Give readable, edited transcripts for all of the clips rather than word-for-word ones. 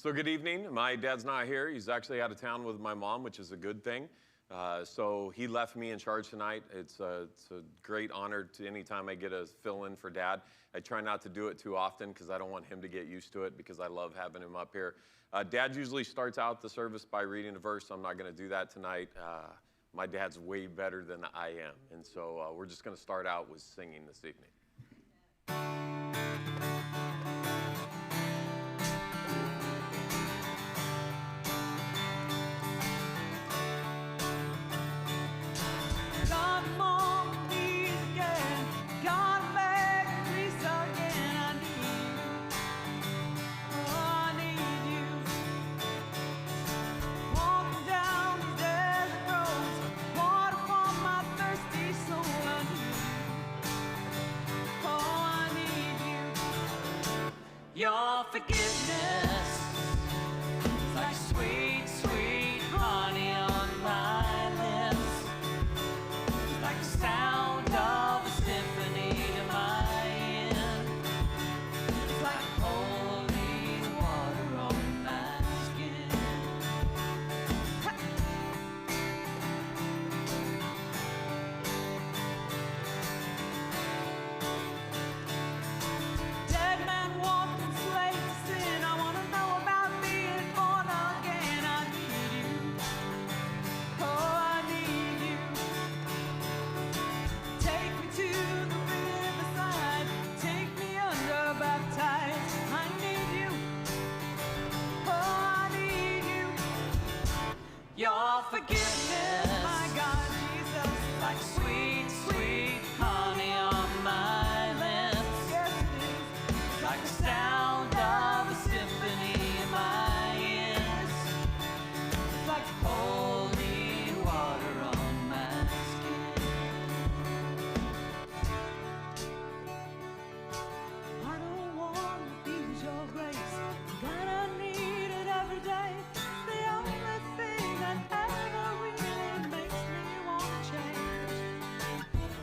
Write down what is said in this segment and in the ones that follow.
So good evening. My dad's not here. He's actually out of town with my mom, which is a good thing. So he left me in charge tonight. It's a great honor to any time I get to fill in for Dad. I try not to do it too often because I don't want him to get used to it because I love having him up here. Dad usually starts out the service by reading a verse. I'm not going to do that tonight. My dad's way better than I am. And so we're just going to start out with singing this evening. Your forgiveness is like sweet, sweet honey on my lips. It's like the sound of a symphony to my ear. It's like holy water on my skin. Dead man walking. Your forgiveness, my God, Jesus, like sweet, sweet honey on my lips. Yes, it is. It's like the sound of a symphony in my ears. It's like holy water on my skin. I don't want to abuse your grace, God, I need it every day. The only thing that ever really makes me want to change.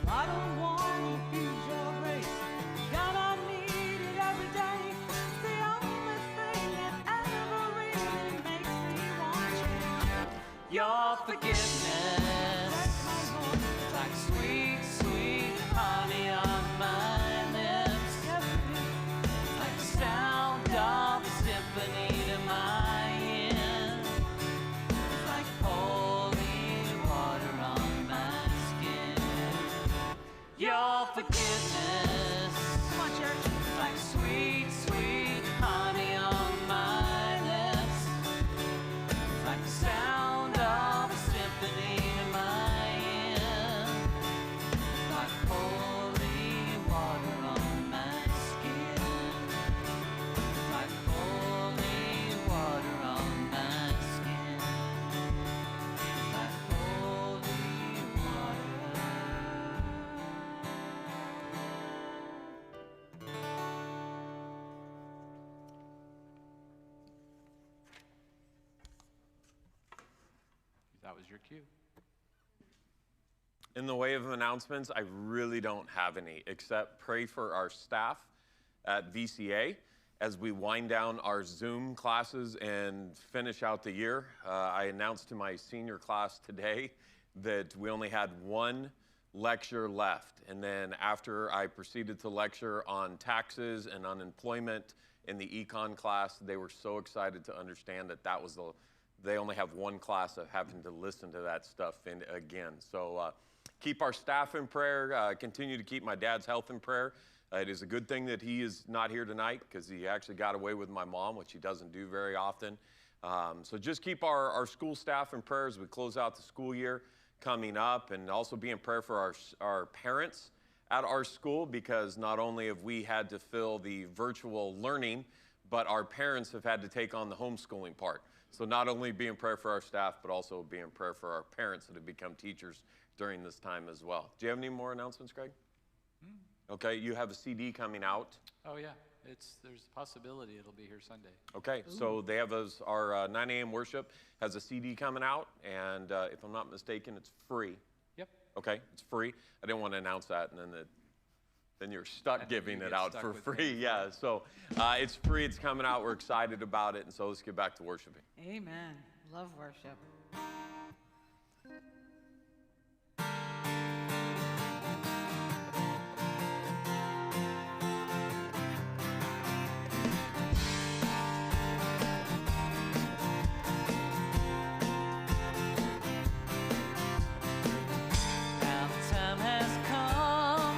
I don't want to abuse your grace, God, I need it every day. The only thing that ever really makes me want to change. Your forgiveness, like sweet, sweet honey on my lips. Like the sound of a symphony to my ears. Like holy water on my skin. Your forgiveness, come on, church. Like sweet, sweet honey on my lips. Like the sound of a symphony to my ears. Like holy water on my skin. Like holy water on my skin. Like holy water. That was your cue. In the way of announcements, I really don't have any, except pray for our staff at VCA as we wind down our Zoom classes and finish out the year. I announced to my senior class today that we only had one lecture left. And then after I proceeded to lecture on taxes and unemployment in the econ class, they were so excited to understand that they only have one class of having to listen to that stuff again. So keep our staff in prayer. Continue to keep my dad's health in prayer. It is a good thing that he is not here tonight because he actually got away with my mom, which he doesn't do very often. So just keep our school staff in prayer as we close out the school year coming up, and also be in prayer for our parents at our school, because not only have we had to fill the virtual learning, but our parents have had to take on the homeschooling part. So not only be in prayer for our staff, but also be in prayer for our parents that have become teachers during this time as well. Do you have any more announcements, Greg? Okay, you have a CD coming out. Oh, yeah. There's a possibility it'll be here Sunday. Okay, so they have our 9 a.m. worship has a CD coming out, and if I'm not mistaken, it's free. Yep. Okay, it's free. I didn't want to announce that, and then then you're stuck And then giving you it get out stuck for with free. paying for Yeah, it. so it's free. It's coming out. We're excited about it. And so let's get back to worshiping. Amen. Love worship. Now the time has come,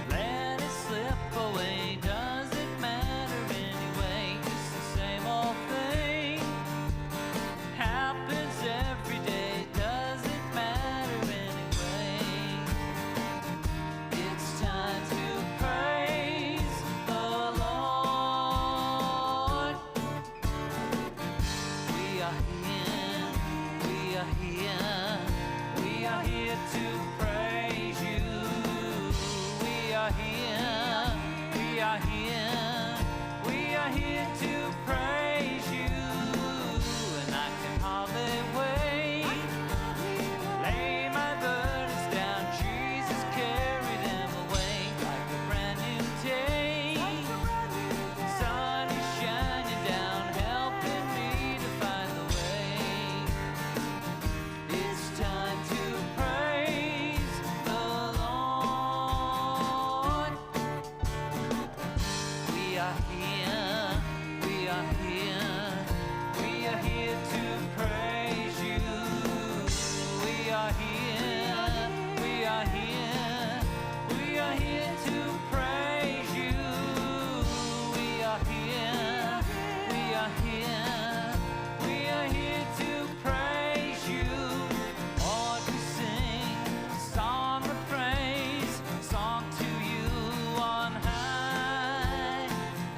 let it slip away. Does it matter anyway? It's the same old thing, happens every day. Does it matter anyway? It's time to praise the Lord. We are here, we are here, we are here to praise you. We are here, we are here, we are here to praise you. And I can hardly wait, lay my burdens down, Jesus carried them away like a brand new day. Sun is shining down, helping me to find the way. It's time to praise the Lord. We are here, we are here, we are here to praise you. We are here, we are here, we are here to praise you. We are here, we are here, we are here to praise you. Lord, we sing a song of praise, song to you on high.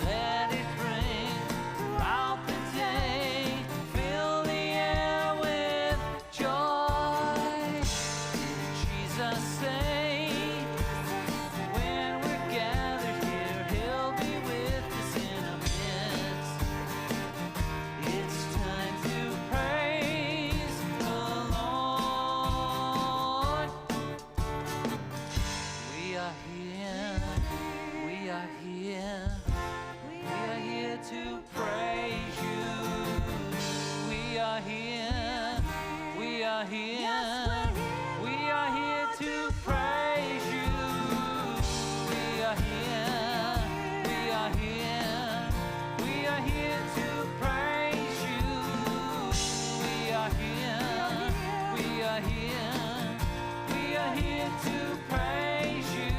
Let it ring throughout the day, fill the air with joy. Did Jesus say, when we're gathered here, he'll be with us in our midst? It's time to praise the Lord. We are here, we are here, we are here to praise you. We are here, we are here, we are here to praise you. We are here, we are here, we are here to praise you. We are here, we are here, we are here to praise you.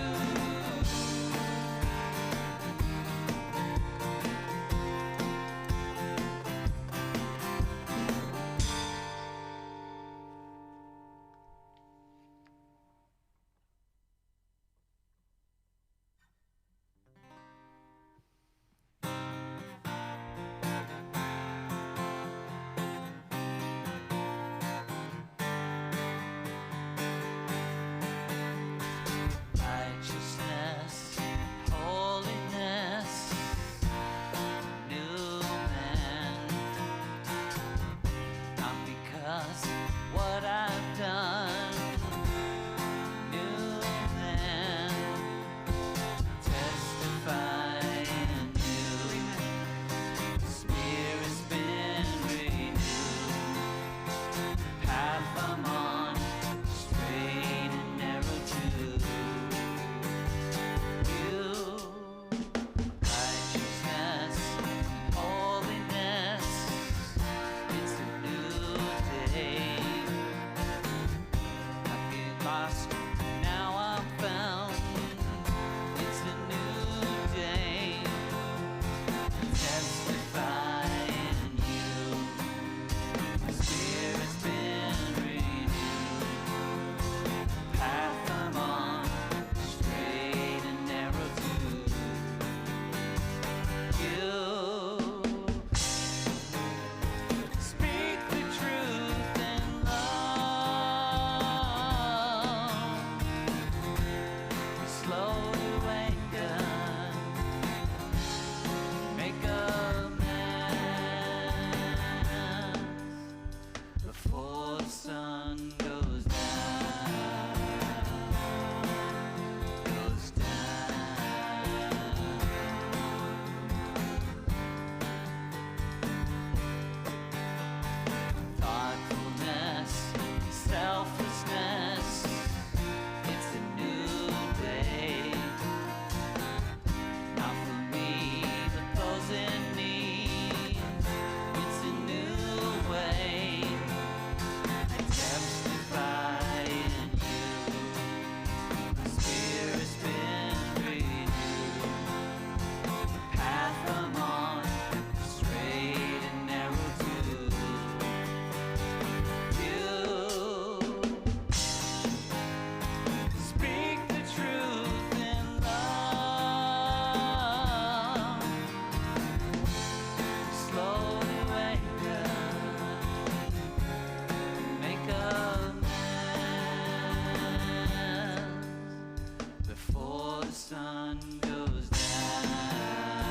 goes down,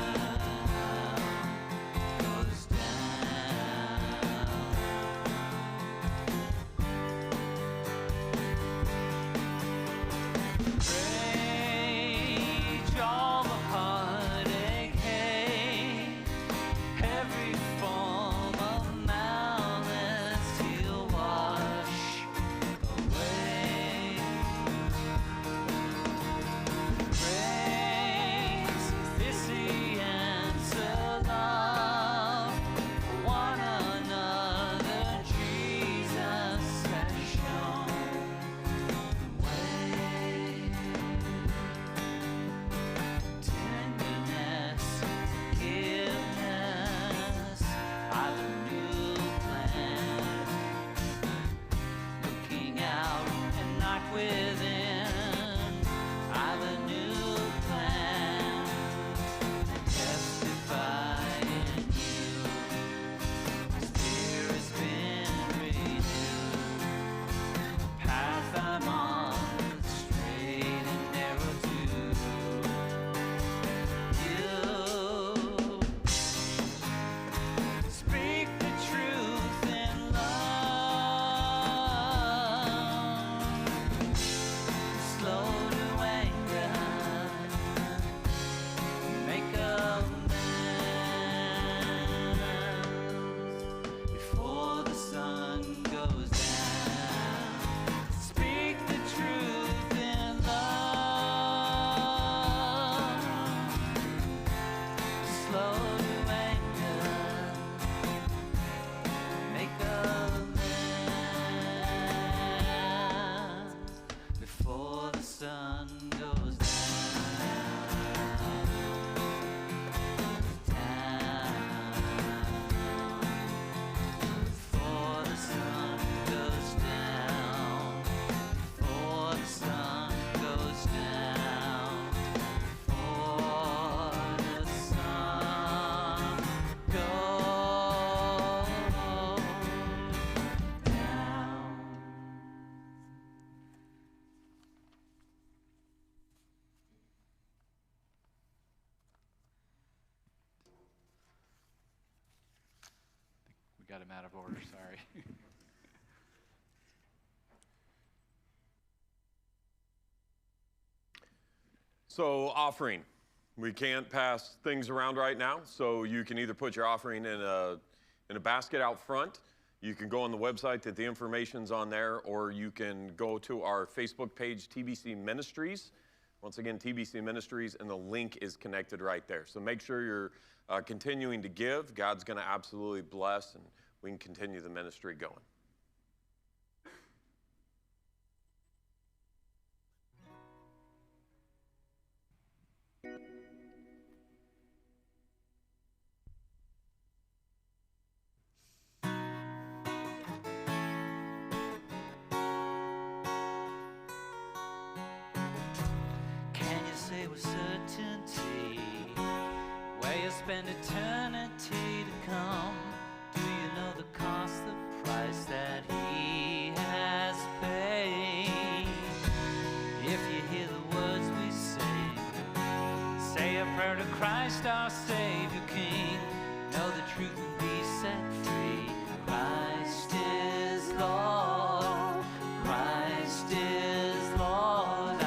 goes down. Rage, all the heartache, hate, every form of malice he'll wash away. Grace is the answer, love one another. Jesus has shown the way. Tenderness, forgiveness, I've a new plan. Looking out and not within, I've a new plan. Testify in you, my spirit's been renewed. The path I'm on, straight and narrow too. You speak the truth in love, slow to anger, make amends before the sun goes down. Speak the truth in love, slow to anger, make amends before the sun goes down. Before the sun goes down, before the sun goes down, before the sun goes down. We got him out of order, sorry. So, offering. We can't pass things around right now, so you can either put your offering in a basket out front. You can go on the website that the information's on there, or you can go to our Facebook page, TBC Ministries. Once again, TBC Ministries, and the link is connected right there. So make sure you're continuing to give. God's going to absolutely bless, and we can continue the ministry going. Can you say with certainty where you spend eternity to come? Do you know the cost, the price that he has paid? If you hear the words we sing, say a prayer to Christ our Savior King. Know the truth and be set free. Christ is Lord. Christ is Lord. I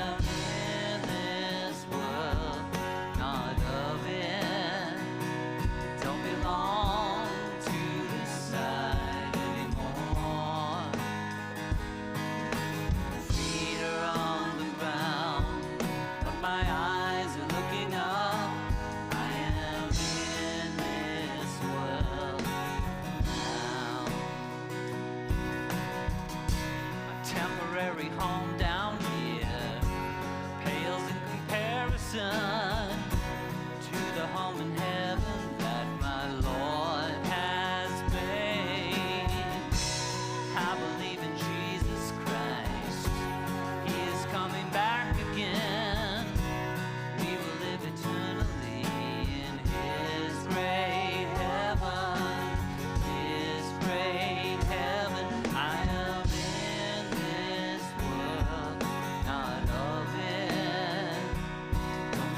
am in this world, not of it. Don't belong to this side anymore. Feet are on the ground, but my eyes are looking up. I am in this world now. A temporary home down here pales in comparison to the home in heaven that my Lord has made. I believe in Jesus Christ. He is coming back again. We will live eternally in His great heaven. His great heaven. I am in this world, not of it. Don't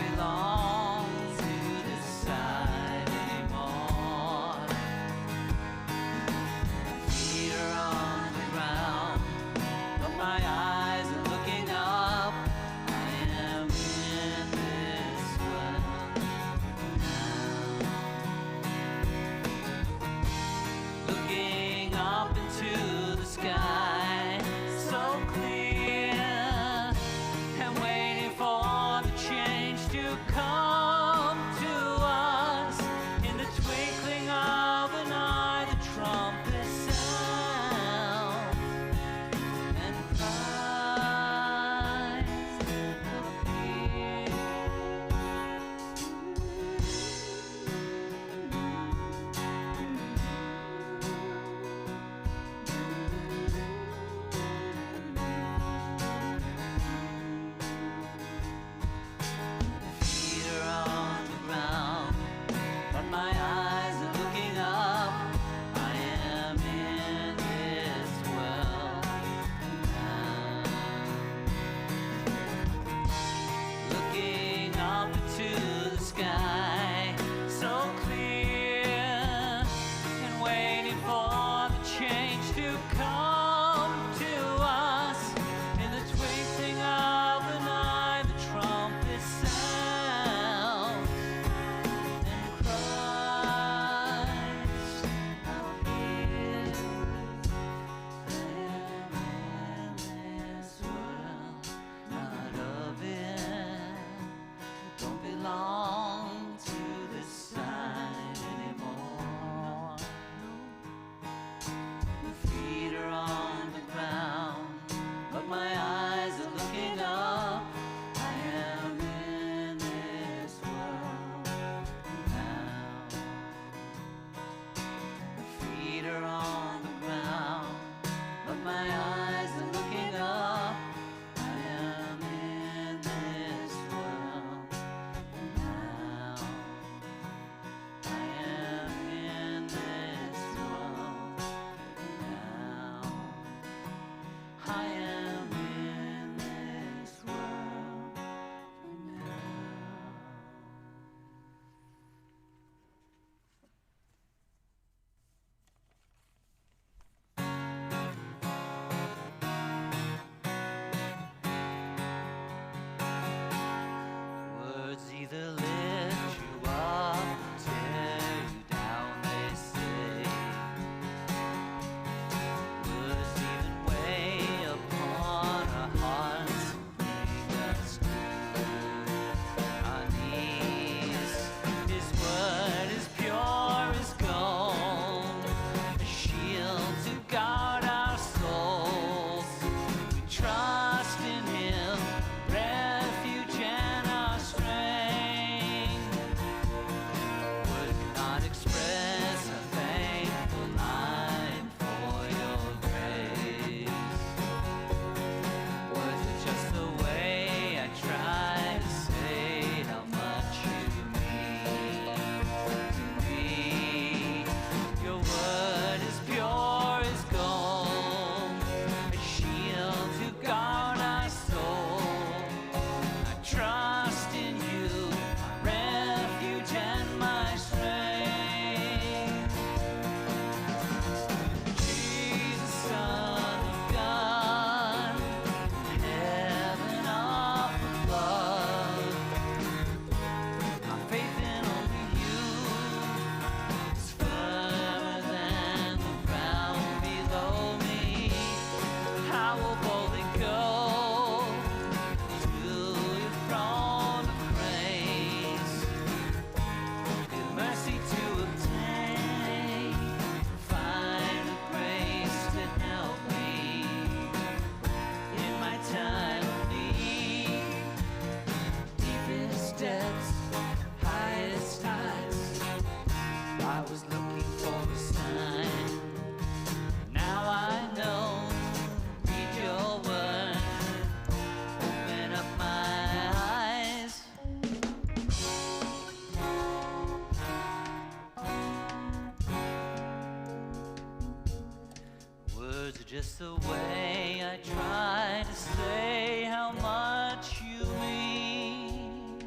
just the way I try to say how much you mean.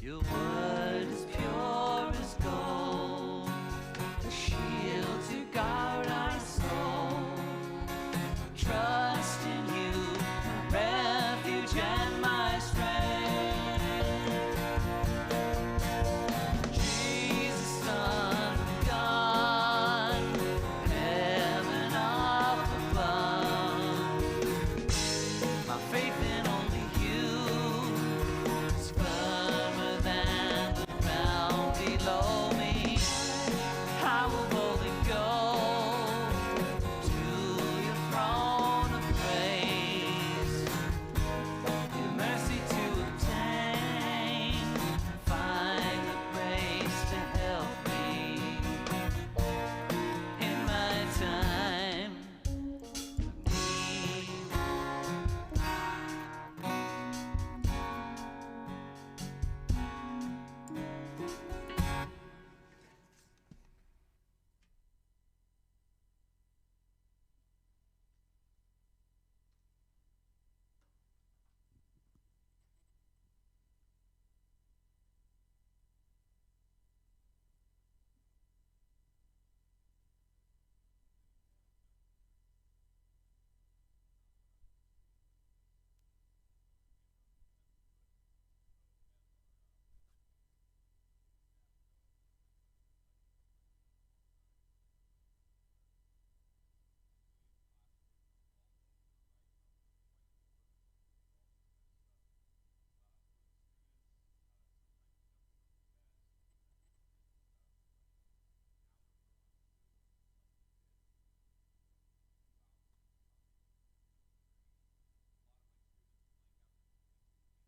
Your word is pure as gold, a shield to guard my soul. Trust in you, my refuge and my strength. Jesus, Son of God, heaven up above. My faith in only you is firmer than the ground below me. I will boldly go to your throne of grace, in mercy to obtain, find the grace to help me in my time of need.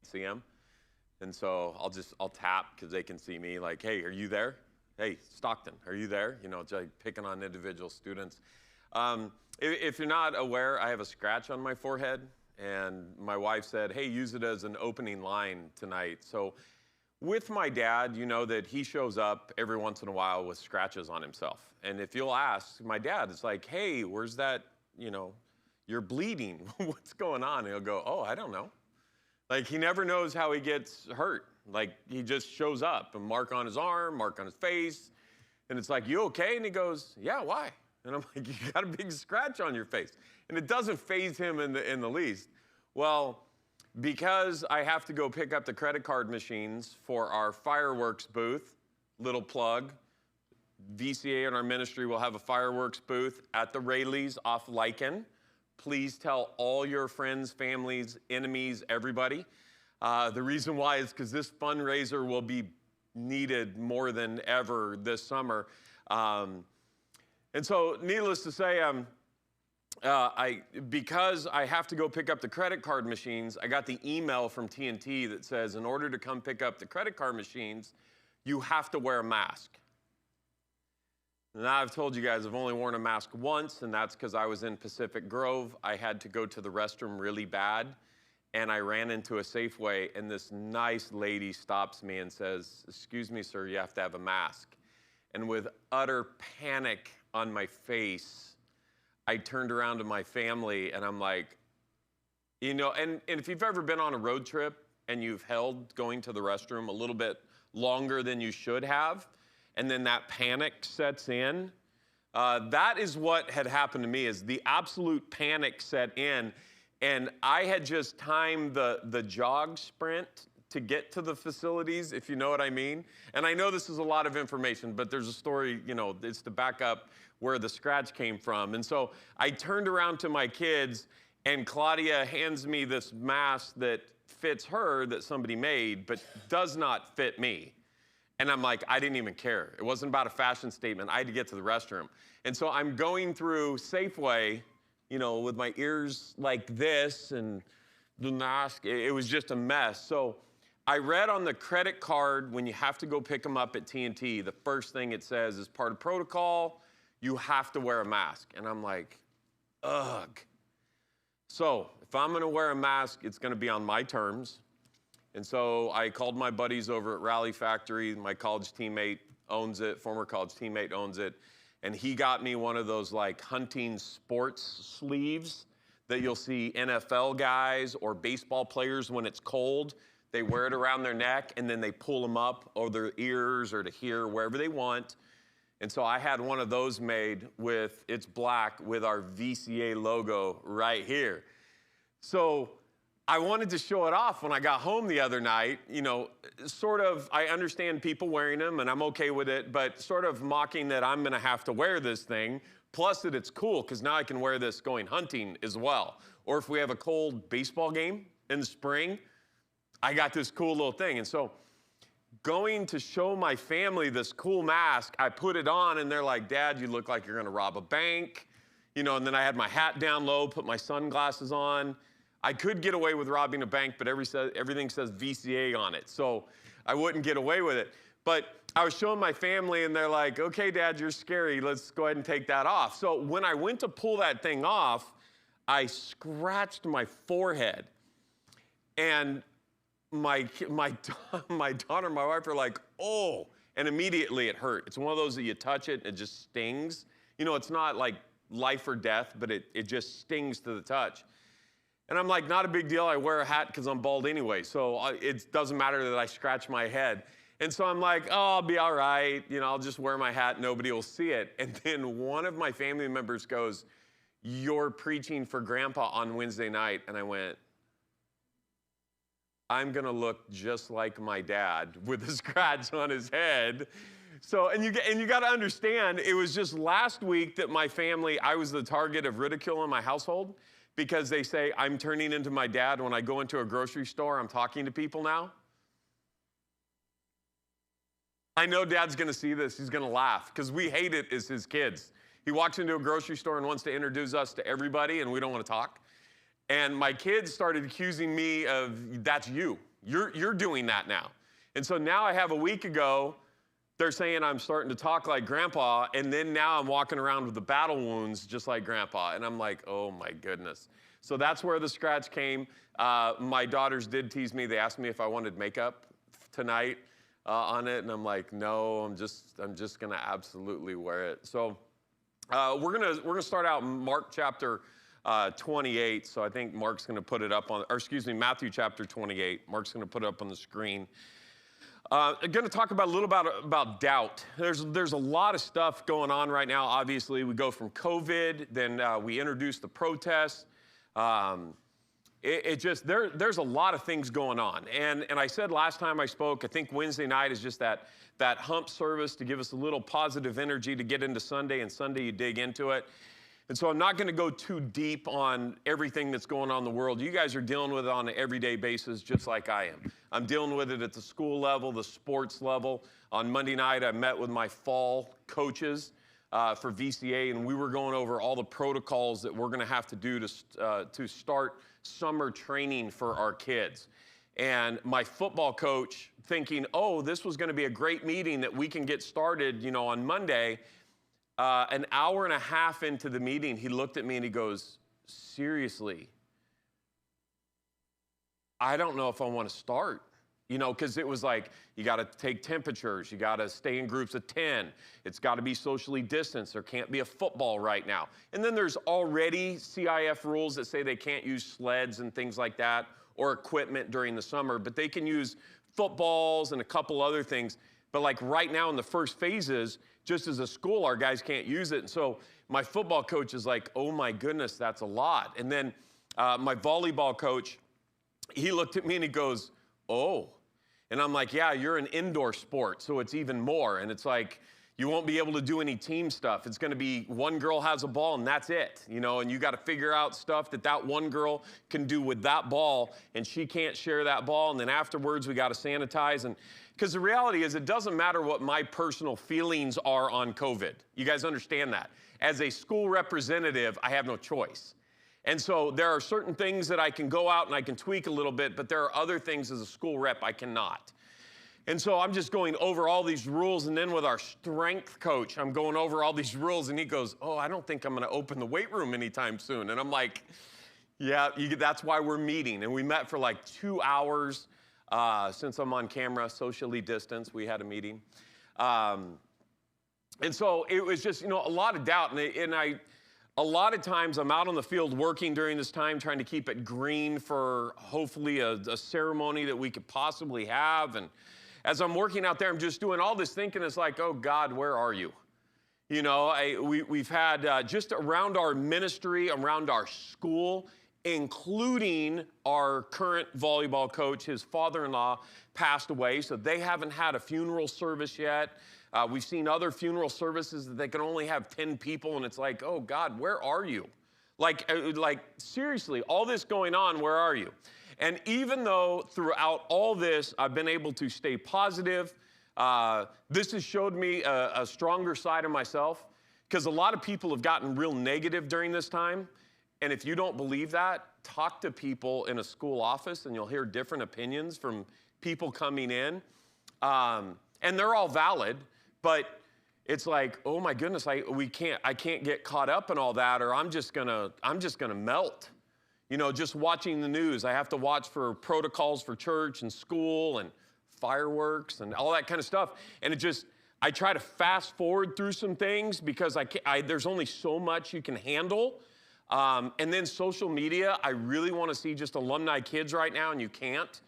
See them. And so I'll tap because they can see me like, hey, are you there? Hey, Stockton, are you there? You know, just picking on individual students. If you're not aware, I have a scratch on my forehead, and my wife said, hey, use it as an opening line tonight. So with my dad, you know that he shows up every once in a while with scratches on himself. And if you'll ask my dad, it's like, hey, where's that, you know, you're bleeding. What's going on? And he'll go, oh, I don't know. Like, he never knows how he gets hurt. Like, he just shows up, a mark on his arm, mark on his face. And it's like, you okay? And he goes, yeah, why? And I'm like, you got a big scratch on your face. And it doesn't faze him in the least. Well, because I have to go pick up the credit card machines for our fireworks booth, little plug, VCA and our ministry will have a fireworks booth at the Rayleighs off Lichen. Please tell all your friends, families, enemies, everybody. The reason why is because this fundraiser will be needed more than ever this summer. And so, needless to say, because I have to go pick up the credit card machines, I got the email from TNT that says, in order to come pick up the credit card machines, you have to wear a mask. Now, I've told you guys I've only worn a mask once, and that's because I was in Pacific Grove. I had to go to the restroom really bad, and I ran into a Safeway, and this nice lady stops me and says, excuse me, sir, you have to have a mask. And with utter panic on my face, I turned around to my family, and I'm like, you know, and if you've ever been on a road trip and you've held going to the restroom a little bit longer than you should have, and then that panic sets in. That is what had happened to me, is the absolute panic set in, and I had just timed the jog sprint to get to the facilities, if you know what I mean. And I know this is a lot of information, but there's a story, you know, it's to back up where the scratch came from. And so I turned around to my kids, and Claudia hands me this mask that fits her that somebody made, but does not fit me. And I'm like, I didn't even care. It wasn't about a fashion statement. I had to get to the restroom. And so I'm going through Safeway, you know, with my ears like this and the mask. It was just a mess. So I read on the credit card, when you have to go pick them up at TNT, the first thing it says is part of protocol, you have to wear a mask. And I'm like, ugh. So if I'm gonna wear a mask, it's gonna be on my terms. And so I called my buddies over at Rally Factory. My college teammate owns it, former college teammate owns it. and he got me one of those like hunting sports sleeves that you'll see NFL guys or baseball players when it's cold. They wear it around their neck, and then they pull them up over their ears or to here, wherever they want. And so I had one of those made with, it's black, with our VCA logo right here. So I wanted to show it off when I got home the other night. You know, sort of, I understand people wearing them, and I'm okay with it, but sort of mocking that I'm gonna have to wear this thing, plus that it's cool, because now I can wear this going hunting as well. Or if we have a cold baseball game in the spring, I got this cool little thing. And so going to show my family this cool mask, I put it on, and they're like, Dad, you look like you're gonna rob a bank. You know, and then I had my hat down low, put my sunglasses on. I could get away with robbing a bank, but everything says VCA on it, so I wouldn't get away with it. But I was showing my family, and they're like, okay, Dad, you're scary. Let's go ahead and take that off. So when I went to pull that thing off, I scratched my forehead. And my daughter and my wife are like, oh, and immediately it hurt. It's one of those that you touch it and it just stings. You know, it's not like life or death, but it just stings to the touch. And I'm like, not a big deal. I wear a hat because I'm bald anyway, so it doesn't matter that I scratch my head. And so I'm like, oh, I'll be all right. You know, I'll just wear my hat. Nobody will see it. And then one of my family members goes, you're preaching for Grandpa on Wednesday night. And I went, I'm going to look just like my dad with a scratch on his head. So, and you got to understand, it was just last week that my family, I was the target of ridicule in my household because they say I'm turning into my dad when I go into a grocery store. I'm talking to people now. I know Dad's going to see this. He's going to laugh because we hate it as his kids. He walks into a grocery store and wants to introduce us to everybody, and we don't want to talk. And my kids started accusing me of, that's you. You're doing that now. And so now I have a week ago, they're saying I'm starting to talk like Grandpa, and then now I'm walking around with the battle wounds just like Grandpa. And I'm like, oh my goodness. So that's where the scratch came. My daughters did tease me. They asked me if I wanted makeup tonight on it, and I'm like, no, I'm just gonna absolutely wear it. So we're gonna start out Mark chapter 28. So I think Mark's gonna put it up on, or excuse me, Matthew chapter 28. Mark's gonna put it up on the screen. I'm going to talk about a little about doubt. There's a lot of stuff going on right now. Obviously, we go from COVID, then we introduce the protests. There's a lot of things going on. And I said last time I spoke, I think Wednesday night is just that hump service to give us a little positive energy to get into Sunday, and Sunday you dig into it. And so I'm not going to go too deep on everything that's going on in the world. You guys are dealing with it on an everyday basis just like I am. I'm dealing with it at the school level, the sports level. On Monday night, I met with my fall coaches for VCA, and we were going over all the protocols that we're going to have to do to start summer training for our kids. And my football coach, thinking, oh, this was going to be a great meeting that we can get started, on Monday. An hour and a half into the meeting, he looked at me and he goes, seriously, I don't know if I want to start. Because it was like, you got to take temperatures. You got to stay in groups of 10. It's got to be socially distanced. There can't be a football right now. And then there's already CIF rules that say they can't use sleds and things like that or equipment during the summer, but they can use footballs and a couple other things. But like right now in the first phases, just as a school, our guys can't use it. And so my football coach is like, oh my goodness, that's a lot. And then my volleyball coach, he looked at me and he goes, oh. And I'm like, yeah, you're an indoor sport, so it's even more. And it's like, you won't be able to do any team stuff. It's going to be one girl has a ball and that's it, and you got to figure out stuff that one girl can do with that ball, and she can't share that ball. And then afterwards, we got to sanitize. And because the reality is, it doesn't matter what my personal feelings are on COVID. You guys understand that. As a school representative, I have no choice. And so there are certain things that I can go out and I can tweak a little bit, but there are other things as a school rep I cannot. And so I'm just going over all these rules, and then with our strength coach, I'm going over all these rules, and he goes, oh, I don't think I'm going to open the weight room anytime soon. And I'm like, yeah, that's why we're meeting. And we met for like 2 hours. Since I'm on camera, socially distanced, we had a meeting. And so it was just, a lot of doubt. A lot of times I'm out on the field working during this time, trying to keep it green for hopefully a ceremony that we could possibly have. And as I'm working out there, I'm just doing all this thinking. It's like, oh God, where are you? We've had just around our ministry, around our school, including our current volleyball coach, his father-in-law passed away, so they haven't had a funeral service yet. We've seen other funeral services that they can only have 10 people, and it's like, oh God, where are you? Like seriously, all this going on, where are you? And even though throughout all this, I've been able to stay positive, this has showed me a stronger side of myself, because a lot of people have gotten real negative during this time. And if you don't believe that, talk to people in a school office and you'll hear different opinions from people coming in. And they're all valid, but it's like, oh my goodness, I can't get caught up in all that, or I'm just gonna melt. Just watching the news, I have to watch for protocols for church and school and fireworks and all that kind of stuff. And I try to fast forward through some things because there's only so much you can handle. And then social media, I really want to see just alumni kids right now, and you can't.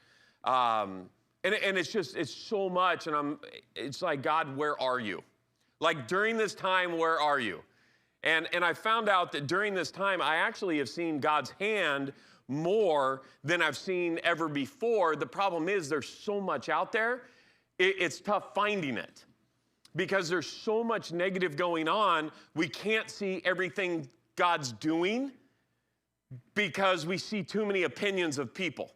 And it's so much, and it's like, God, where are you? Like during this time, where are you? And I found out that during this time, I actually have seen God's hand more than I've seen ever before. The problem is there's so much out there, it's tough finding it. Because there's so much negative going on, we can't see everything God's doing because we see too many opinions of people.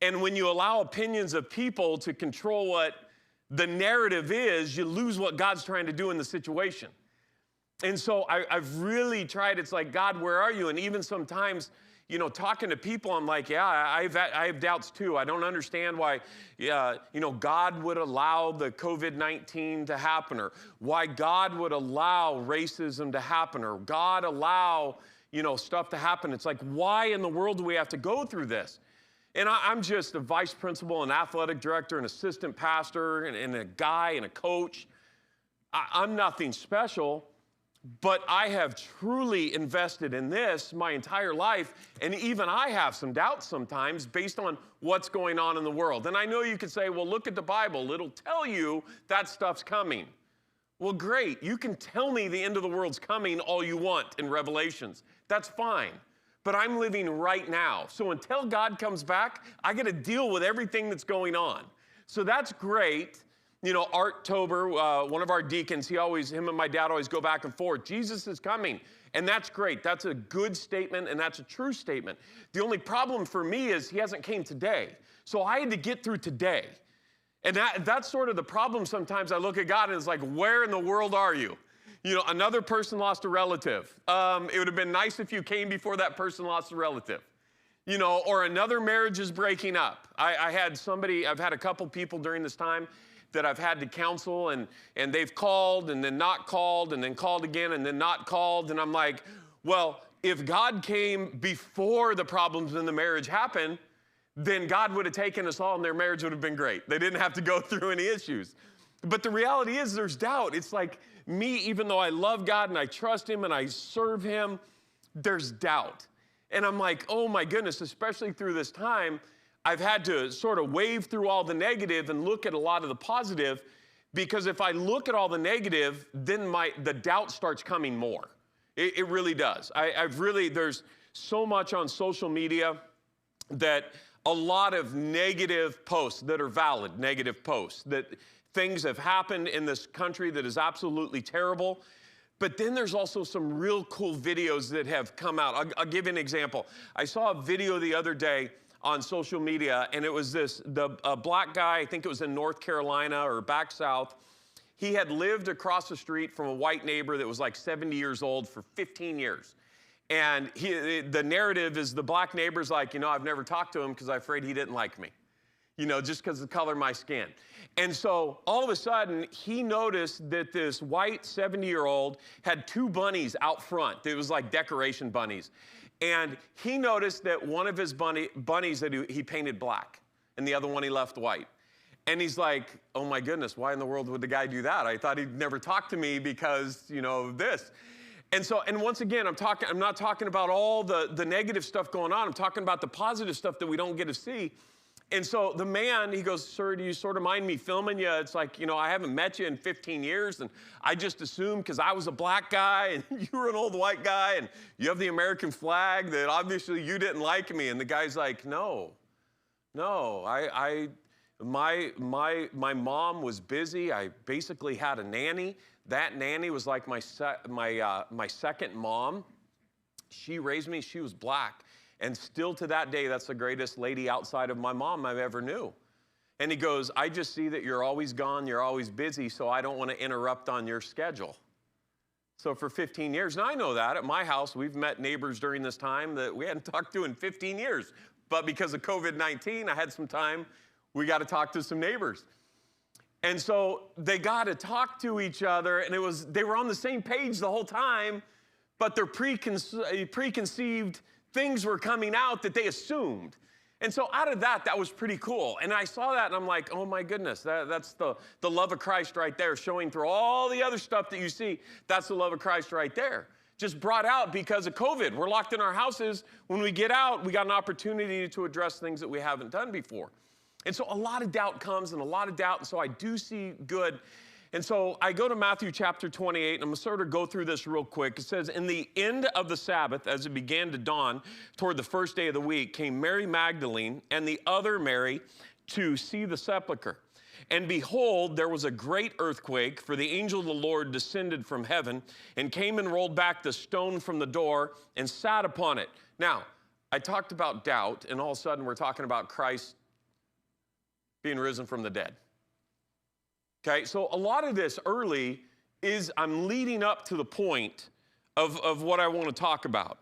And when you allow opinions of people to control what the narrative is, you lose what God's trying to do in the situation. And so I've really tried, it's like, God, where are you? And even sometimes, talking to people, I'm like, yeah, I have doubts too. I don't understand why, God would allow the COVID-19 to happen, or why God would allow racism to happen, or God allow, stuff to happen. It's like, why in the world do we have to go through this? And I'm just a vice principal, an athletic director, an assistant pastor, and a guy and a coach. I'm nothing special. But I have truly invested in this my entire life, and even I have some doubts sometimes based on what's going on in the world. And I know you could say, well, look at the Bible. It'll tell you that stuff's coming. Well, great. You can tell me the end of the world's coming all you want in Revelations. That's fine. But I'm living right now. So until God comes back, I got to deal with everything that's going on. So that's great. Art Tober, one of our deacons, him and my dad always go back and forth. Jesus is coming. And that's great. That's a good statement, and that's a true statement. The only problem for me is he hasn't came today. So I had to get through today. And that's sort of the problem sometimes. I look at God and it's like, where in the world are you? Another person lost a relative. It would have been nice if you came before that person lost a relative. Or another marriage is breaking up. I've had a couple people during this time that I've had to counsel, and they've called and then not called and then called again and then not called. And I'm like, well, if God came before the problems in the marriage happened, then God would have taken us all and their marriage would have been great. They didn't have to go through any issues. But the reality is there's doubt. It's like me, even though I love God and I trust him and I serve him, there's doubt. And I'm like, oh my goodness, especially through this time, I've had to sort of wave through all the negative and look at a lot of the positive, because if I look at all the negative, then the doubt starts coming more. It really does. There's so much on social media that a lot of negative posts that are valid, negative posts, that things have happened in this country that is absolutely terrible. But then there's also some real cool videos that have come out. I'll give you an example. I saw a video the other day on social media, and it was a black guy, I think it was in North Carolina or back south. He had lived across the street from a white neighbor that was like 70 years old for 15 years. And the narrative is the black neighbor's like, I've never talked to him because I'm afraid he didn't like me, just because of the color of my skin. And so all of a sudden, he noticed that this white 70-year-old had 2 bunnies out front. It was like decoration bunnies. And he noticed that one of his bunnies that he painted black, and the other one he left white. And he's like, oh my goodness, why in the world would the guy do that? I thought he'd never talk to me because, of this. And once again, I'm not talking about all the negative stuff going on. I'm talking about the positive stuff that we don't get to see. And so the man, he goes, sir, do you sort of mind me filming you? It's like, I haven't met you in 15 years, and I just assumed because I was a black guy and you were an old white guy and you have the American flag that obviously you didn't like me. And the guy's like, no, my mom was busy. I basically had a nanny. That nanny was like my second mom. She raised me. She was black. And still to that day, that's the greatest lady outside of my mom I've ever knew. And he goes, I just see that you're always gone, you're always busy, so I don't want to interrupt on your schedule. So for 15 years, and I know that at my house, we've met neighbors during this time that we hadn't talked to in 15 years. But because of COVID-19, I had some time, we got to talk to some neighbors. And so they got to talk to each other, and they were on the same page the whole time, but their preconceived things were coming out that they assumed. And so out of that was pretty cool. And I saw that and I'm like, oh my goodness, that's the love of Christ right there, showing through all the other stuff that you see. That's the love of Christ right there. Just brought out because of COVID. We're locked in our houses. When we get out, we got an opportunity to address things that we haven't done before. And so a lot of doubt comes and a lot of doubt. And so I do see good. And so I go to Matthew chapter 28, and I'm going to sort of go through this real quick. It says, in the end of the Sabbath, as it began to dawn toward the first day of the week, came Mary Magdalene and the other Mary to see the sepulchre. And behold, there was a great earthquake, for the angel of the Lord descended from heaven and came and rolled back the stone from the door and sat upon it. Now, I talked about doubt, and all of a sudden we're talking about Christ being risen from the dead. Okay, so a lot of this early is I'm leading up to the point of what I want to talk about.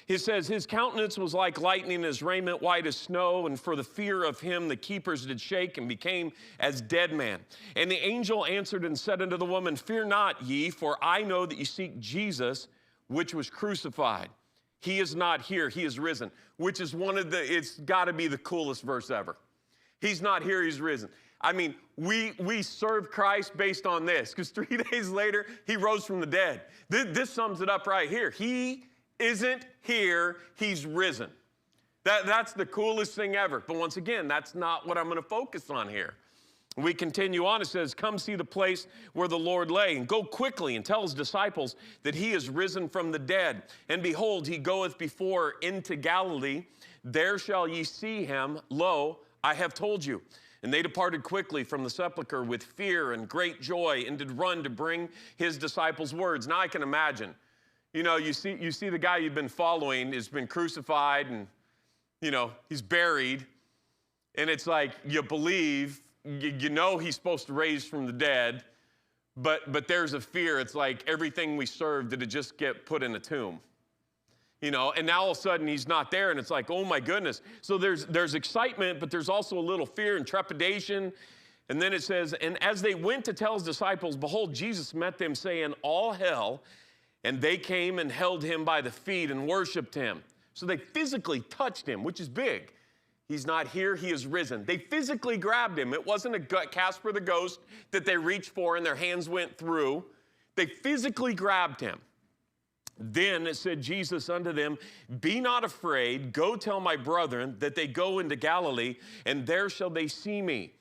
He says, his countenance was like lightning, his raiment white as snow, and for the fear of him the keepers did shake and became as dead men. And the angel answered and said unto the woman, fear not ye, for I know that ye seek Jesus, which was crucified. He is not here, he is risen, which is it's got to be the coolest verse ever. He's not here, he's risen. I mean, we serve Christ based on this, because 3 days later, he rose from the dead. This sums it up right here. He isn't here, he's risen. That's the coolest thing ever. But once again, that's not what I'm going to focus on here. We continue on. It says, come see the place where the Lord lay, and go quickly and tell his disciples that he is risen from the dead. And behold, he goeth before into Galilee. There shall ye see him. Lo, I have told you. And they departed quickly from the sepulchre with fear and great joy, and did run to bring his disciples words. Now I can imagine, you see the guy you've been following has been crucified, and he's buried, and it's like you believe, he's supposed to raise from the dead, but there's a fear. It's like everything we serve, did it just get put in a tomb? And now all of a sudden he's not there, and it's like, oh my goodness. So there's excitement, but there's also a little fear and trepidation. And then it says, and as they went to tell his disciples, behold, Jesus met them, saying, all hail. And they came and held him by the feet and worshiped him. So they physically touched him, which is big. He's not here, he is risen. They physically grabbed him. It wasn't a Casper the Ghost that they reached for and their hands went through. They physically grabbed him. Then said Jesus unto them, be not afraid, go tell my brethren that they go into Galilee, and there shall they see me.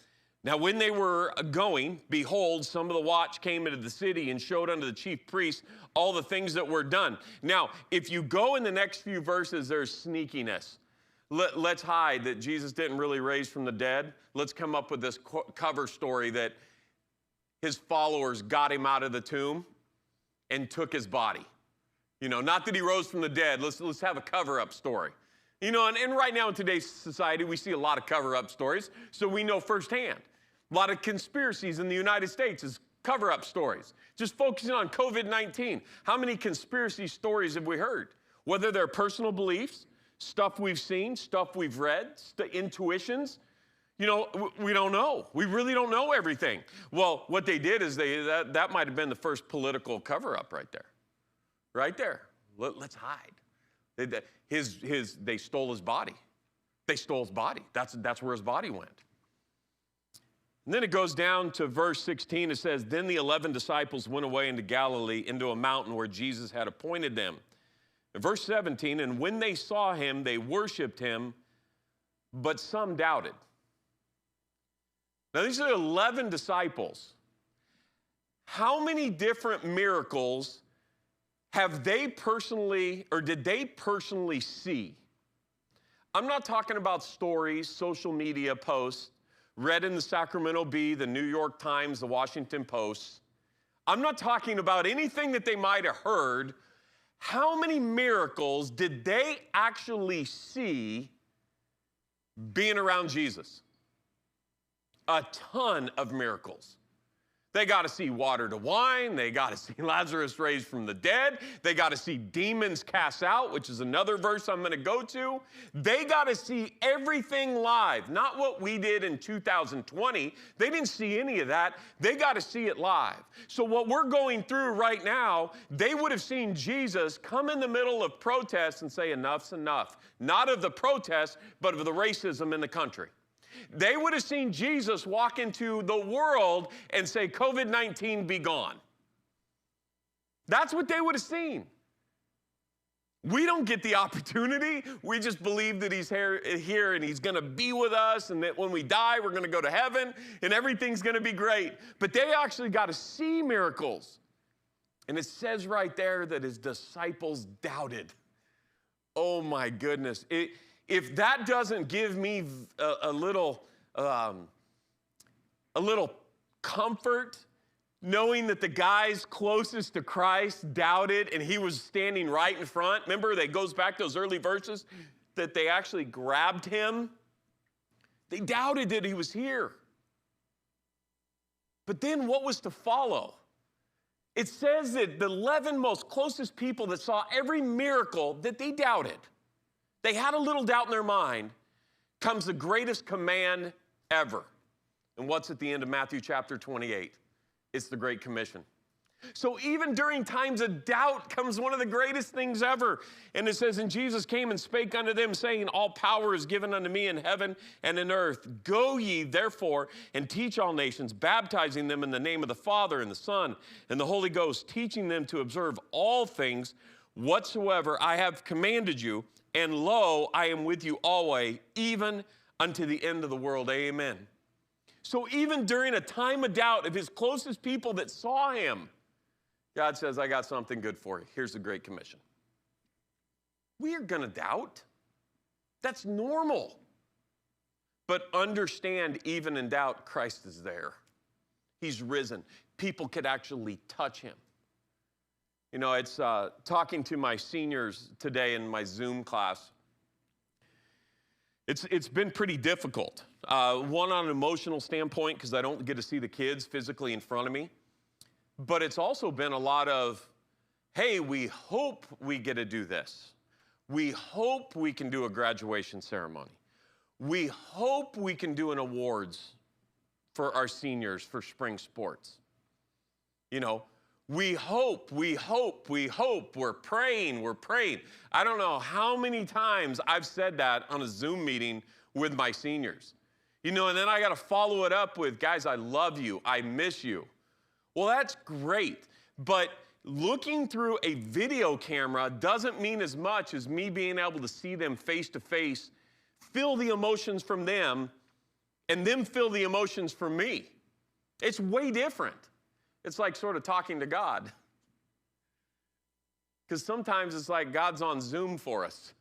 Now when they were going, behold, some of the watch came into the city and showed unto the chief priests all the things that were done. Now, if you go in the next few verses, there's sneakiness. Let's hide that Jesus didn't really raise from the dead. Let's come up with this cover story that his followers got him out of the tomb and took his body. Not that he rose from the dead. Let's have a cover-up story. And right now in today's society, we see a lot of cover-up stories, so we know firsthand. A lot of conspiracies in the United States is cover-up stories. Just focusing on COVID-19. How many conspiracy stories have we heard? Whether they're personal beliefs, stuff we've seen, stuff we've read, intuitions. We don't know. We really don't know everything. Well, what they did is that might have been the first political cover-up right there. Right there. Let's hide. They stole his body. They stole his body. That's where his body went. And then it goes down to verse 16. It says, then the 11 disciples went away into Galilee, into a mountain where Jesus had appointed them. In verse 17, and when they saw him, they worshiped him, but some doubted. Now, these are 11 disciples. How many different miracles have they personally, or did they personally see? I'm not talking about stories, social media posts, read in the Sacramento Bee, the New York Times, the Washington Post. I'm not talking about anything that they might have heard. How many miracles did they actually see being around Jesus? A ton of miracles. They got to see water to wine. They got to see Lazarus raised from the dead. They got to see demons cast out, which is another verse I'm going to go to. They got to see everything live, not what we did in 2020. They didn't see any of that. They got to see it live. So what we're going through right now, they would have seen Jesus come in the middle of protests and say, enough's enough. Not of the protests, but of the racism in the country. They would have seen Jesus walk into the world and say, COVID-19 be gone. That's what they would have seen. We don't get the opportunity. We just believe that he's here and he's going to be with us, and that when we die, we're going to go to heaven and everything's going to be great. But they actually got to see miracles. And it says right there that his disciples doubted. Oh my goodness. If that doesn't give me a little comfort, knowing that the guys closest to Christ doubted and he was standing right in front. Remember, that goes back to those early verses that they actually grabbed him. They doubted that he was here. But then what was to follow? It says that the 11 most closest people that saw every miracle that they doubted, they had a little doubt in their mind, comes the greatest command ever. And what's at the end of Matthew chapter 28? It's the Great Commission. So even during times of doubt comes one of the greatest things ever. And it says, and Jesus came and spake unto them, saying, all power is given unto me in heaven and in earth. Go ye therefore and teach all nations, baptizing them in the name of the Father and the Son and the Holy Ghost, teaching them to observe all things whatsoever I have commanded you. And lo, I am with you always, even unto the end of the world. Amen. So even during a time of doubt of his closest people that saw him, God says, I got something good for you. Here's the Great Commission. We are going to doubt. That's normal. But understand, even in doubt, Christ is there. He's risen. People could actually touch him. You know, it's talking to my seniors today in my Zoom class. It's been pretty difficult. One, on an emotional standpoint, because I don't get to see the kids physically in front of me. But it's also been a lot of, hey, we hope we get to do this. We hope we can do a graduation ceremony. We hope we can do an awards for our seniors for spring sports. You know, we hope, we're praying. I don't know how many times I've said that on a Zoom meeting with my seniors. You know, and then I got to follow it up with, guys, I love you, I miss you. Well, that's great, but looking through a video camera doesn't mean as much as me being able to see them face to face, feel the emotions from them, and them feel the emotions from me. It's way different. It's like sort of talking to God. Because sometimes it's like God's on Zoom for us.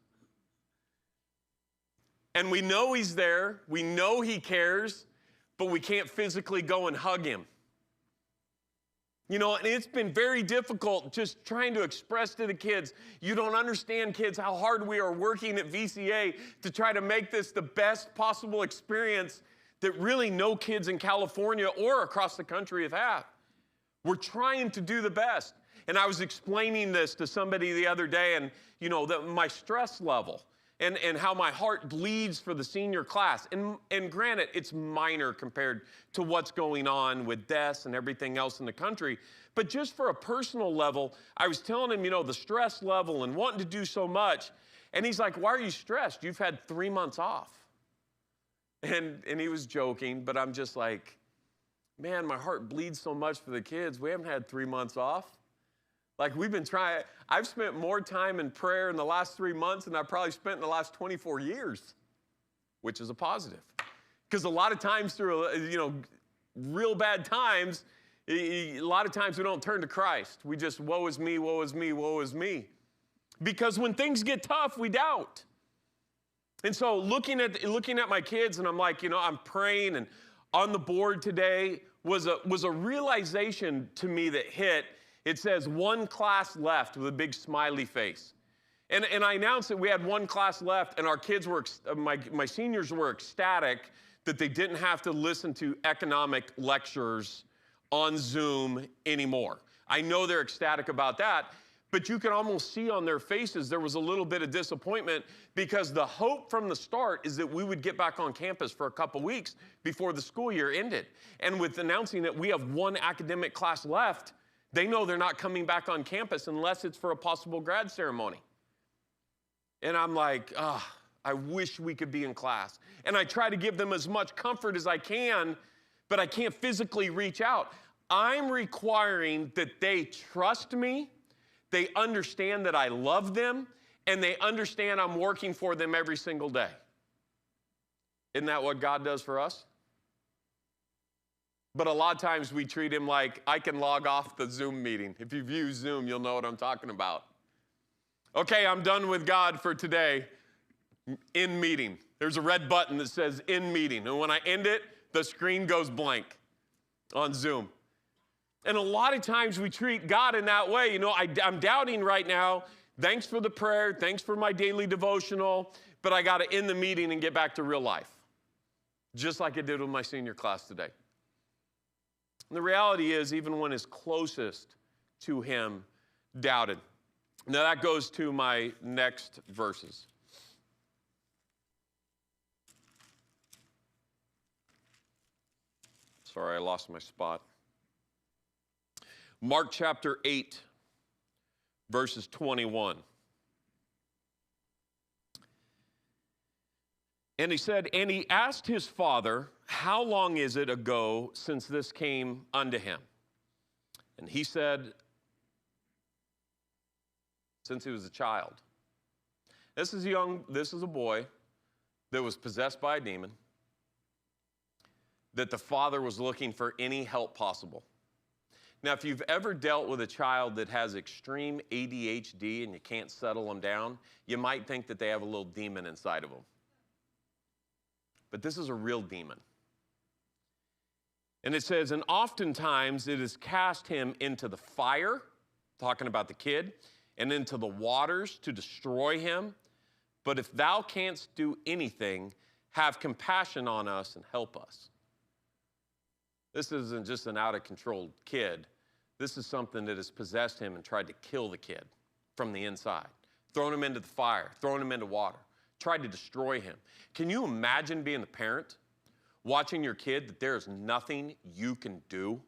And we know he's there, we know he cares, but we can't physically go and hug him. You know, and it's been very difficult just trying to express to the kids, you don't understand, kids, how hard we are working at VCA to try to make this the best possible experience that really no kids in California or across the country have had. We're trying to do the best. And I was explaining this to somebody the other day, and, you know, my stress level and how my heart bleeds for the senior class. And granted, it's minor compared to what's going on with deaths and everything else in the country. But just for a personal level, I was telling him, you know, the stress level and wanting to do so much. And he's like, why are you stressed? You've had 3 months off. And he was joking, but I'm just like, man, my heart bleeds so much for the kids. We haven't had 3 months off. Like, we've been trying. I've spent more time in prayer in the last 3 months than I've probably spent in the last 24 years, which is a positive. Because a lot of times through, real bad times, a lot of times we don't turn to Christ. We just, woe is me, woe is me, woe is me. Because when things get tough, we doubt. And so looking at my kids, and I'm like, I'm praying, and on the board today was a realization to me that hit. It says 1 class left with a big smiley face. And I announced that we had 1 class left, and our kids were, my seniors were ecstatic that they didn't have to listen to economic lectures on Zoom anymore. I know they're ecstatic about that, but you can almost see on their faces there was a little bit of disappointment, because the hope from the start is that we would get back on campus for a couple weeks before the school year ended. And with announcing that we have 1 academic class left, they know they're not coming back on campus unless it's for a possible grad ceremony. And I'm like, I wish we could be in class. And I try to give them as much comfort as I can, but I can't physically reach out. I'm requiring that they trust me, they understand that I love them, and they understand I'm working for them every single day. Isn't that what God does for us? But a lot of times we treat him like, I can log off the Zoom meeting. If you've used Zoom, you'll know what I'm talking about. Okay, I'm done with God for today. End meeting. There's a red button that says end meeting. And when I end it, the screen goes blank on Zoom. And a lot of times we treat God in that way. I'm doubting right now. Thanks for the prayer. Thanks for my daily devotional. But I got to end the meeting and get back to real life. Just like I did with my senior class today. And the reality is, even when his closest to him doubted. Now that goes to my next verses. Sorry, I lost my spot. Mark chapter 8, verses 21. And he said, and he asked his father, how long is it ago since this came unto him? And he said, since he was a child. This is a boy that was possessed by a demon, that the father was looking for any help possible. Now, if you've ever dealt with a child that has extreme ADHD and you can't settle them down, you might think that they have a little demon inside of them. But this is a real demon. And it says, and oftentimes it has cast him into the fire, talking about the kid, and into the waters to destroy him. But if thou canst do anything, have compassion on us and help us. This isn't just an out-of-control kid. This is something that has possessed him and tried to kill the kid from the inside. Thrown him into the fire, thrown him into water, tried to destroy him. Can you imagine being the parent, watching your kid that there is nothing you can do?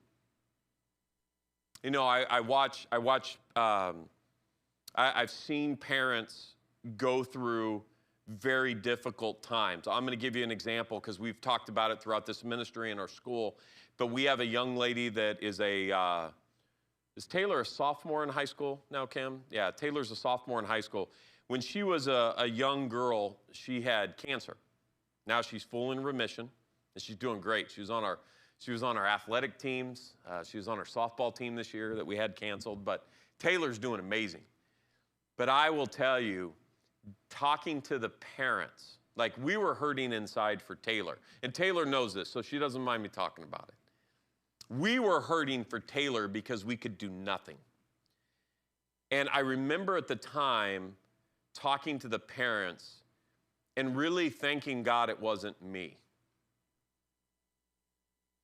I've seen parents go through very difficult times. I'm going to give you an example because we've talked about it throughout this ministry in our school. But we have a young lady that is is Taylor a sophomore in high school now, Kim? Yeah, Taylor's a sophomore in high school. When she was a young girl, she had cancer. Now she's full in remission, and she's doing great. She was on our athletic teams. She was on our softball team this year that we had canceled. But Taylor's doing amazing. But I will tell you, talking to the parents, like we were hurting inside for Taylor. And Taylor knows this, so she doesn't mind me talking about it. We were hurting for Taylor because we could do nothing. And I remember at the time talking to the parents and really thanking God it wasn't me.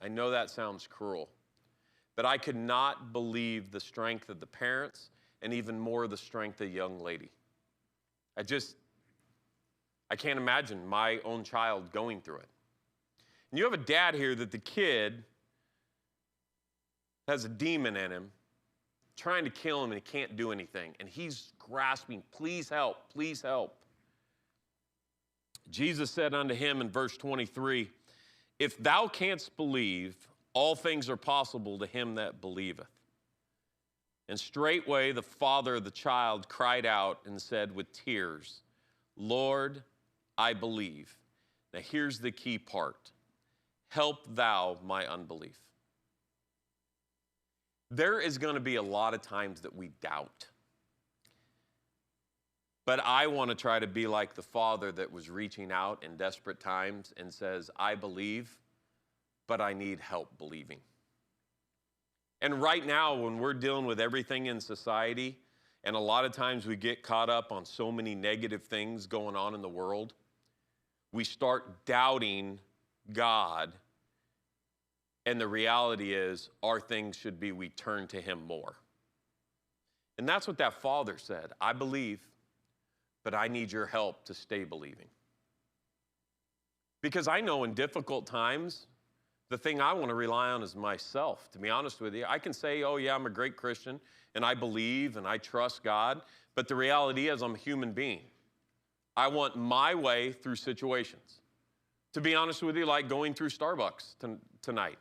I know that sounds cruel, but I could not believe the strength of the parents and even more the strength of the young lady. I can't imagine my own child going through it. And you have a dad here that the kid has a demon in him, trying to kill him, and he can't do anything. And he's grasping, please help, please help. Jesus said unto him in verse 23, if thou canst believe, all things are possible to him that believeth. And straightway the father of the child cried out and said with tears, Lord, I believe. Now here's the key part. Help thou my unbelief. There is going to be a lot of times that we doubt. But I want to try to be like the father that was reaching out in desperate times and says, I believe, but I need help believing. And right now, when we're dealing with everything in society, and a lot of times we get caught up on so many negative things going on in the world, we start doubting God. And the reality is, our things should be we turn to him more. And that's what that father said. I believe, but I need your help to stay believing. Because I know in difficult times, the thing I want to rely on is myself. To be honest with you, I can say, oh yeah, I'm a great Christian, and I believe, and I trust God. But the reality is, I'm a human being. I want my way through situations. To be honest with you, like going through Starbucks tonight.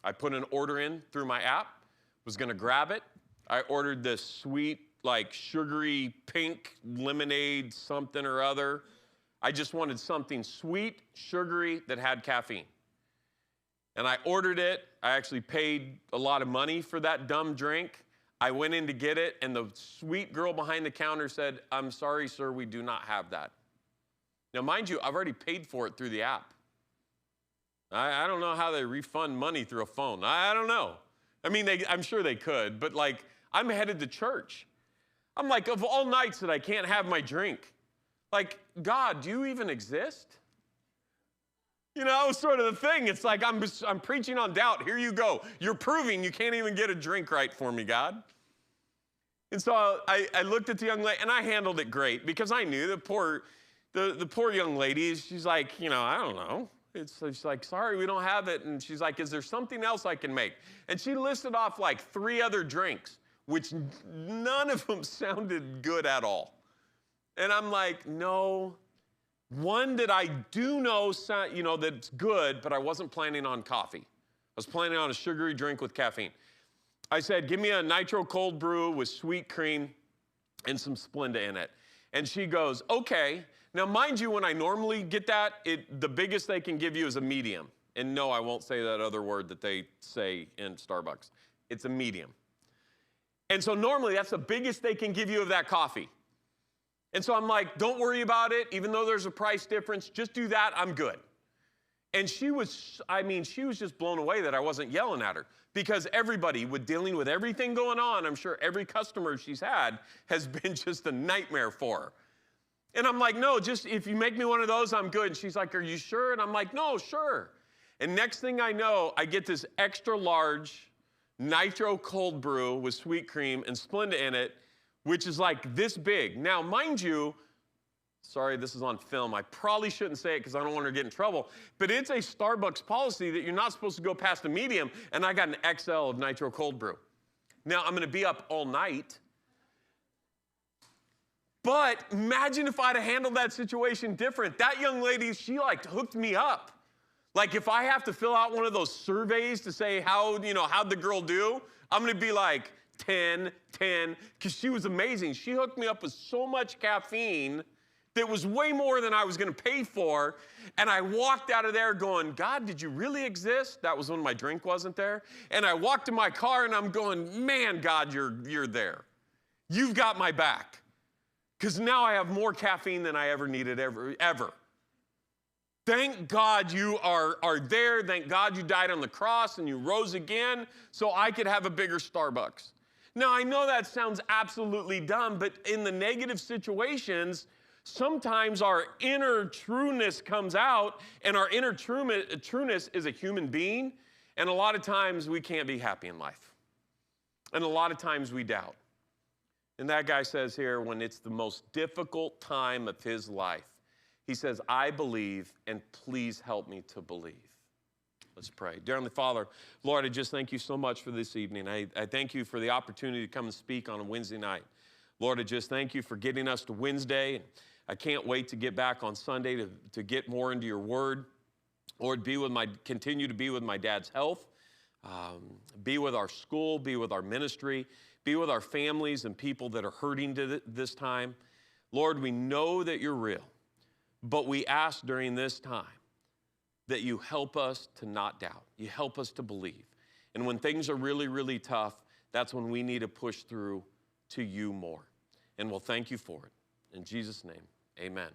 I put an order in through my app, was going to grab it. I ordered this sweet, like sugary pink lemonade something or other. I just wanted something sweet, sugary that had caffeine. And I ordered it. I actually paid a lot of money for that dumb drink. I went in to get it, and the sweet girl behind the counter said, I'm sorry, sir, we do not have that. Now, mind you, I've already paid for it through the app. I don't know how they refund money through a phone. I don't know. I mean, I'm sure they could, but like, I'm headed to church. I'm like, of all nights that I can't have my drink, like, God, do you even exist? You know, sort of the thing. It's like I'm preaching on doubt. Here you go. You're proving you can't even get a drink right for me, God. And so I looked at the young lady, and I handled it great because I knew the poor young lady, she's like, you know, I don't know. She's like, sorry, we don't have it. And she's like, is there something else I can make? And she listed off like 3 other drinks, which none of them sounded good at all. And I'm like, no. One that I do know, you know, that's good, but I wasn't planning on coffee. I was planning on a sugary drink with caffeine. I said, give me a nitro cold brew with sweet cream and some Splenda in it. And she goes, okay. Now, mind you, when I normally get that, the biggest they can give you is a medium. And no, I won't say that other word that they say in Starbucks. It's a medium. And so normally, that's the biggest they can give you of that coffee. And so I'm like, don't worry about it. Even though there's a price difference, just do that. I'm good. And she was just blown away that I wasn't yelling at her. Because everybody, with dealing with everything going on, I'm sure every customer she's had has been just a nightmare for her. And I'm like, no, just if you make me one of those, I'm good. And she's like, are you sure? And I'm like, no, sure. And next thing I know, I get this extra large nitro cold brew with sweet cream and Splenda in it, which is like this big. Now, mind you, sorry, this is on film. I probably shouldn't say it because I don't want her to get in trouble, but it's a Starbucks policy that you're not supposed to go past a medium, and I got an XL of nitro cold brew. Now, I'm going to be up all night. But imagine if I'd have handled that situation different. That young lady, she like hooked me up. Like if I have to fill out one of those surveys to say how'd the girl do, I'm going to be like 10, because she was amazing. She hooked me up with so much caffeine that was way more than I was going to pay for. And I walked out of there going, God, did you really exist? That was when my drink wasn't there. And I walked to my car and I'm going, man, God, you're there. You've got my back. Because now I have more caffeine than I ever needed ever. Thank God you are there. Thank God you died on the cross and you rose again so I could have a bigger Starbucks. Now, I know that sounds absolutely dumb, but in the negative situations, sometimes our inner trueness comes out, and our inner trueness is a human being, and a lot of times we can't be happy in life. And a lot of times we doubt. And that guy says here, when it's the most difficult time of his life, he says, I believe, and please help me to believe. Let's pray. Dear Heavenly Father, Lord, I just thank you so much for this evening. I thank you for the opportunity to come and speak on a Wednesday night. Lord, I just thank you for getting us to Wednesday. I can't wait to get back on Sunday to get more into your word. Lord, continue to be with my dad's health. Be with our school, be with our ministry, be with our families and people that are hurting this time. Lord, we know that you're real, but we ask during this time that you help us to not doubt. You help us to believe. And when things are really, really tough, that's when we need to push through to you more. And we'll thank you for it. In Jesus' name, amen.